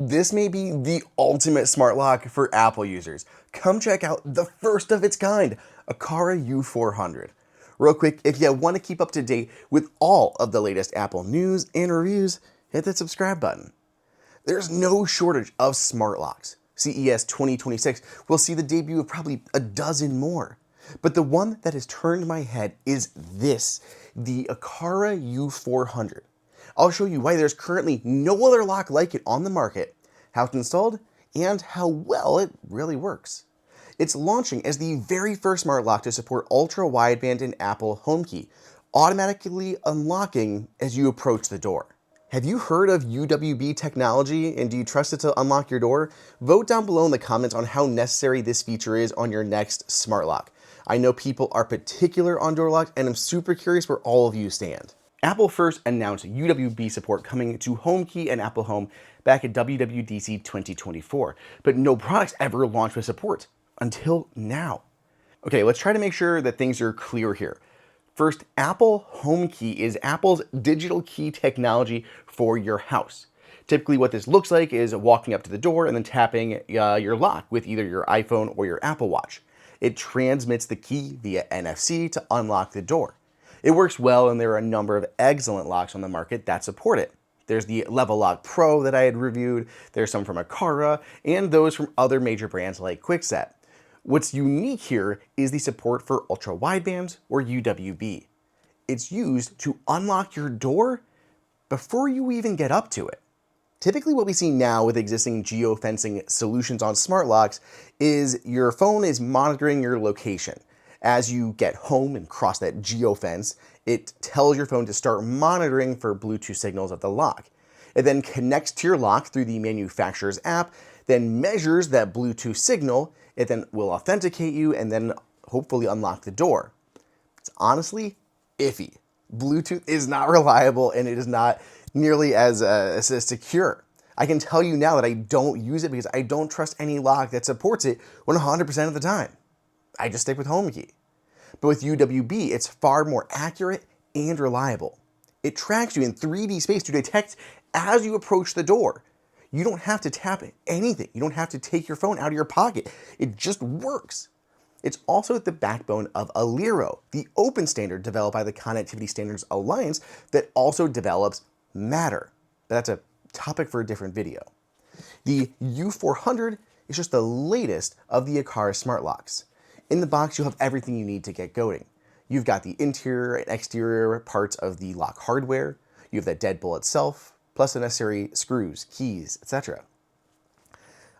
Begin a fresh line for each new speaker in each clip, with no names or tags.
This may be the ultimate smart lock for Apple users. Come check out the first of its kind, Aqara U400. Real quick, if you want to keep up to date with all of the latest Apple news and reviews, hit that subscribe button. There's no shortage of smart locks. CES 2026 will see the debut of probably a dozen more. But the one that has turned my head is this, the Aqara U400. I'll show you why there's currently no other lock like it on the market, how it's installed, and how well it really works. It's launching as the very first smart lock to support Ultra Wideband and Apple HomeKey, automatically unlocking as you approach the door. Have you heard of UWB technology, and do you trust it to unlock your door? Vote down below in the comments on how necessary this feature is on your next smart lock. I know people are particular on door locks, and I'm super curious where all of you stand. Apple first announced UWB support coming to HomeKey and Apple Home back at WWDC 2024, but no products ever launched with support until now. Okay, let's try to make sure that things are clear here. First, Apple HomeKey is Apple's digital key technology for your house. Typically what this looks like is walking up to the door and then tapping your lock with either your iPhone or your Apple Watch. It transmits the key via NFC to unlock the door. It works well, and there are a number of excellent locks on the market that support it. There's the Level Lock Pro that I had reviewed, there's some from Aqara, and those from other major brands like Kwikset. What's unique here is the support for Ultra Wideband or UWB. It's used to unlock your door before you even get up to it. Typically what we see now with existing geofencing solutions on smart locks is your phone is monitoring your location. As you get home and cross that geofence, it tells your phone to start monitoring for Bluetooth signals of the lock. It then connects to your lock through the manufacturer's app, then measures that Bluetooth signal. It then will authenticate you and then hopefully unlock the door. It's honestly iffy. Bluetooth is not reliable, and it is not nearly as secure. I can tell you now that I don't use it because I don't trust any lock that supports it 100% of the time. I just stick with HomeKey. But with UWB, it's far more accurate and reliable. It tracks you in 3D space to detect as you approach the door. You don't have to tap anything. You don't have to take your phone out of your pocket. It just works. It's also at the backbone of Aliro, the open standard developed by the Connectivity Standards Alliance that also develops Matter. But that's a topic for a different video. The U400 is just the latest of the Aqara smart locks. In the box, you'll have everything you need to get going. You've got the interior and exterior parts of the lock hardware. You have that deadbolt itself, plus the necessary screws, keys, etc.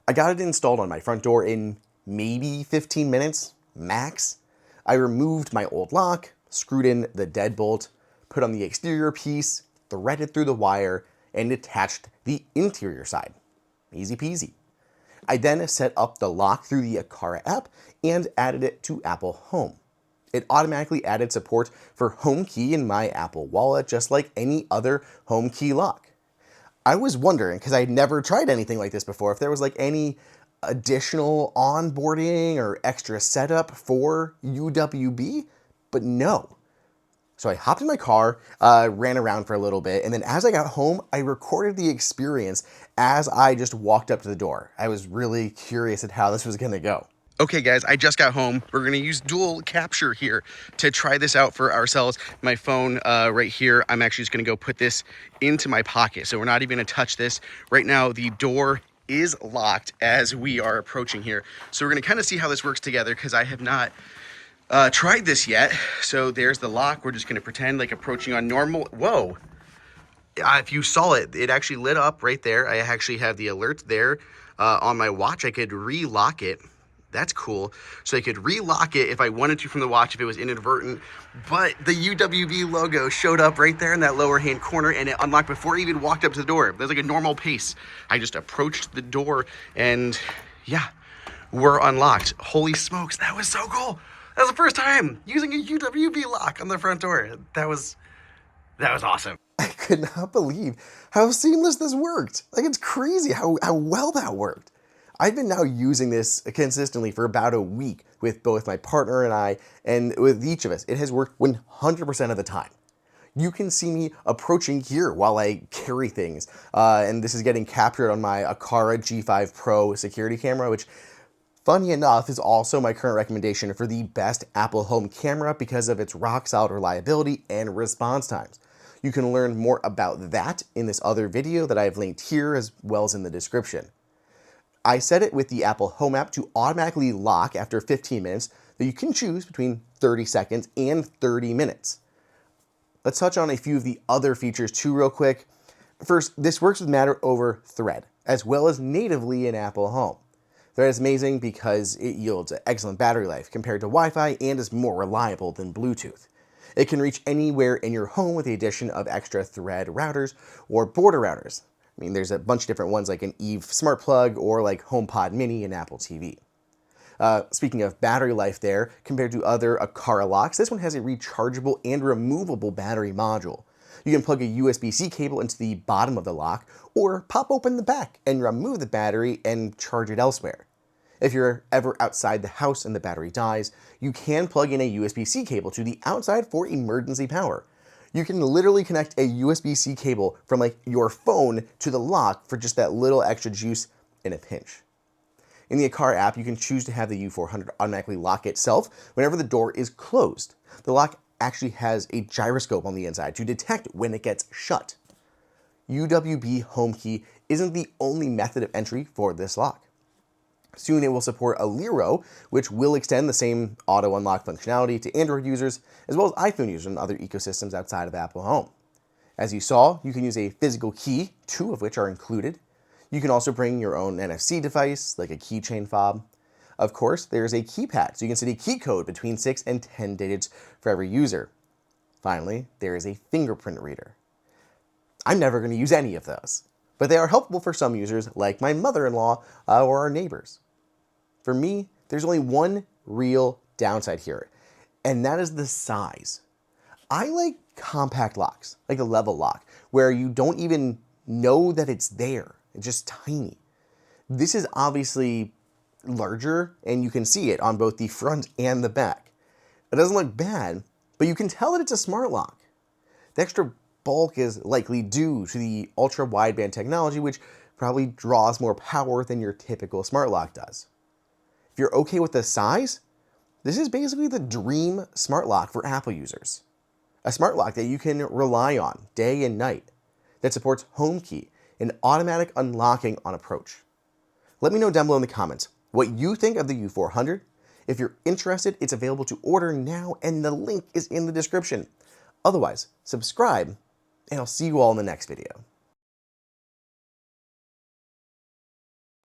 I got it installed on my front door in maybe 15 minutes, max. I removed my old lock, screwed in the deadbolt, put on the exterior piece, threaded through the wire, and attached the interior side. Easy peasy. I then set up the lock through the Aqara app and added it to Apple Home. It automatically added support for HomeKey in my Apple Wallet, just like any other HomeKey lock. I was wondering, because I had never tried anything like this before, if there was like any additional onboarding or extra setup for UWB, but no. So I hopped in my car, ran around for a little bit, and then as I got home, I recorded the experience as I just walked up to the door. I was really curious at how this was gonna go. Okay guys, I just got home. We're gonna use dual capture here to try this out for ourselves. My phone right here, I'm actually just gonna go put this into my pocket. So we're not even gonna touch this. Right now, the door is locked as we are approaching here. So we're gonna kind of see how this works together because I have not tried this yet. So there's the lock. We're just gonna pretend like approaching on normal. Whoa. If you saw it, it actually lit up right there. I actually have the alert there on my watch. I could re-lock it. That's cool. So I could re-lock it if I wanted to from the watch if it was inadvertent, but the UWB logo showed up right there in that lower hand corner and it unlocked before I even walked up to the door. There's like a normal pace. I just approached the door and yeah, we're unlocked. Holy smokes, that was so cool. That was the first time using a UWB lock on the front door. That was awesome. I could not believe how seamless this worked. Like, it's crazy how well that worked. I've been now using this consistently for about a week with both my partner and I, and with each of us, it has worked 100% of the time. You can see me approaching here while I carry things. And this is getting captured on my Aqara G5 Pro security camera, which, funny enough, is also my current recommendation for the best Apple home camera because of its rock-solid reliability and response times. You can learn more about that in this other video that I have linked here as well as in the description. I set it with the Apple Home app to automatically lock after 15 minutes, that you can choose between 30 seconds and 30 minutes. Let's touch on a few of the other features too real quick. First, this works with Matter over Thread, as well as natively in Apple Home. Thread is amazing because it yields excellent battery life compared to Wi-Fi and is more reliable than Bluetooth. It can reach anywhere in your home with the addition of extra Thread routers or border routers. I mean, there's a bunch of different ones like an Eve Smart Plug or like HomePod Mini and Apple TV. Speaking of battery life there, compared to other Aqara locks, this one has a rechargeable and removable battery module. You can plug a USB-C cable into the bottom of the lock or pop open the back and remove the battery and charge it elsewhere. If you're ever outside the house and the battery dies, you can plug in a USB-C cable to the outside for emergency power. You can literally connect a USB-C cable from like your phone to the lock for just that little extra juice in a pinch. In the Aqara app, you can choose to have the U400 automatically lock itself whenever the door is closed. The lock actually has a gyroscope on the inside to detect when it gets shut. UWB Home Key isn't the only method of entry for this lock. Soon it will support Aliro, which will extend the same auto-unlock functionality to Android users, as well as iPhone users and other ecosystems outside of Apple Home. As you saw, you can use a physical key, 2 of which are included. You can also bring your own NFC device, like a keychain fob. Of course, there's a keypad, so you can set a key code between 6 and 10 digits for every user. Finally, there is a fingerprint reader. I'm never going to use any of those, but they are helpful for some users like my mother-in-law or our neighbors. For me, there's only one real downside here, and that is the size. I like compact locks, like the level lock, where you don't even know that it's there. It's just tiny. This is obviously larger, and you can see it on both the front and the back. It doesn't look bad, but you can tell that it's a smart lock. The extra bulk is likely due to the Ultra Wideband technology, which probably draws more power than your typical smart lock does. If you're okay with the size, this is basically the dream smart lock for Apple users. A smart lock that you can rely on day and night, that supports Home Key and automatic unlocking on approach. Let me know down below in the comments what you think of the U400. If you're interested, it's available to order now and the link is in the description. Otherwise, subscribe and I'll see you all in the next video.